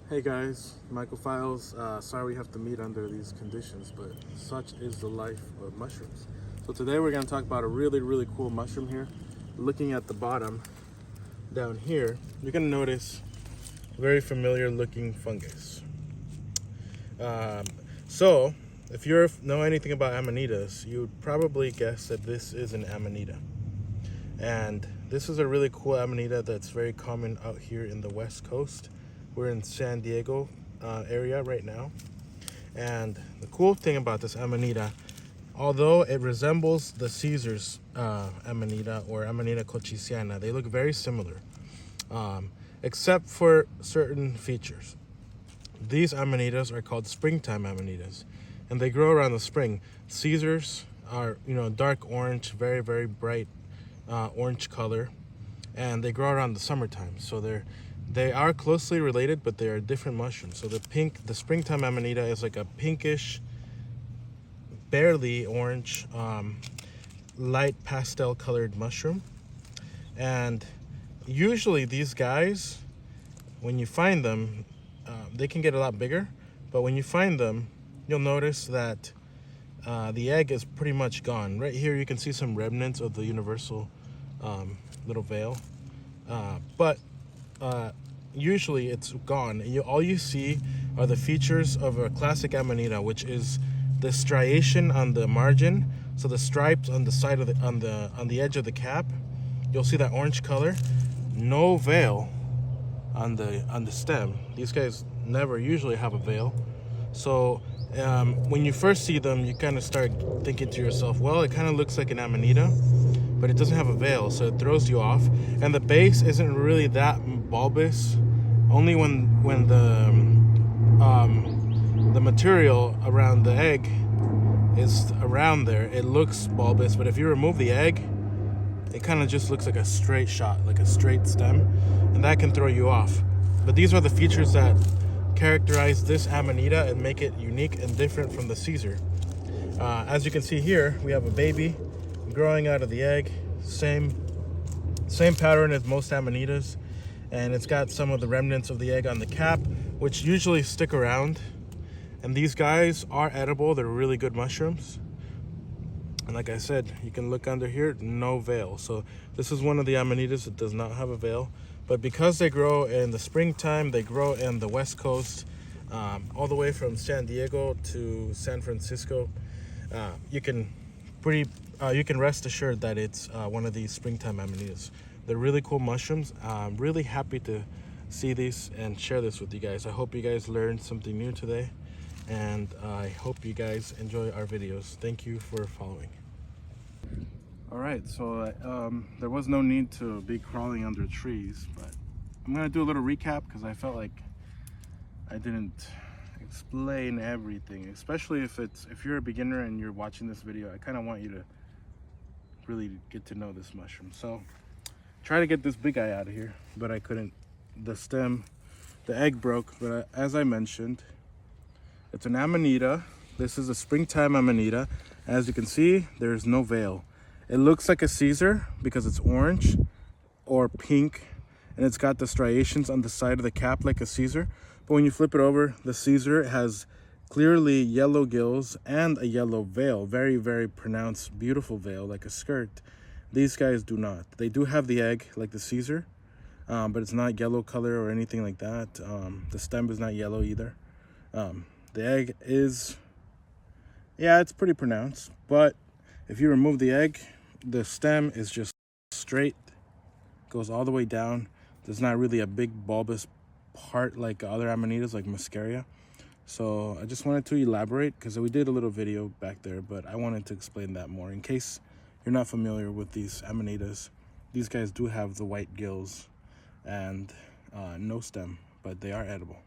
Hey guys, Michael Files. Sorry we have to meet under these conditions, but such is the life of mushrooms. So today we're going to talk about a really cool mushroom here. Looking at the bottom down here, you're going to notice very familiar looking fungus. So if you know anything about amanitas, you would probably guess that this is an amanita. And this is a really cool amanita that's very common out here in the West Coast. We're in San Diego area right now. And the cool thing about this amanita, although it resembles the Caesar's amanita or Amanita cochiciana, they look very similar, except for certain features. These amanitas are called springtime amanitas, and they grow around the spring. Caesar's are, dark orange, very bright orange color, and they grow around the summertime. So they are closely related, but they are different mushrooms. So the springtime amanita is like a pinkish, barely orange, light pastel colored mushroom. And usually these guys, when you find them, they can get a lot bigger, but when you find them, you'll notice that the egg is pretty much gone. Right here you can see some remnants of the universal little veil, but usually it's gone. All you see are the features of a classic amanita, which is the striation on the margin, so the stripes on the side of on the edge of the cap. You'll see that orange color, no veil on the stem. These guys never usually have a veil. So when you first see them, you kind of start thinking to yourself, well, it kind of looks like an amanita, but it doesn't have a veil, so it throws you off. And the base isn't really that bulbous. Only when the material around the egg is around there, it looks bulbous. But if you remove the egg, it kind of just looks like a straight shot, like a straight stem, and that can throw you off. But these are the features that characterize this amanita and make it unique and different from the Caesar. As you can see here, we have a baby growing out of the egg. Same pattern as most amanitas, and it's got some of the remnants of the egg on the cap, which usually stick around. And these guys are edible. They're really good mushrooms. And like I said, you can look under here, no veil. So this is one of the amanitas that does not have a veil. But because they grow in the springtime, they grow in the West Coast, all the way from San Diego to San Francisco, you can rest assured that it's one of these springtime amanitas. They're really cool mushrooms. I'm really happy to see these and share this with you guys. I hope you guys learned something new today, and I hope you guys enjoy our videos. Thank you for following. All right, so there was no need to be crawling under trees, but I'm gonna do a little recap because I felt like I didn't explain everything, especially if you're a beginner and you're watching this video. I kind of want you to really get to know this mushroom. So try to get this big guy out of here, but I couldn't. The egg broke, but as I mentioned, it's an amanita. This is a springtime amanita. As you can see, there's no veil. It looks like a Caesar because it's orange or pink, and it's got the striations on the side of the cap like a Caesar. But when you flip it over, the Caesar has clearly yellow gills and a yellow veil, very pronounced, beautiful veil like a skirt. These guys do not. They do have the egg like the Caesar, but it's not yellow color or anything like that. The stem is not yellow either. The egg is, yeah, it's pretty pronounced, but if you remove the egg, the stem is just straight, goes all the way down. There's not really a big bulbous part like other amanitas like muscaria. So I just wanted to elaborate because we did a little video back there, but I wanted to explain that more in case you're not familiar with these amanitas. These guys do have the white gills and no stem, but they are edible.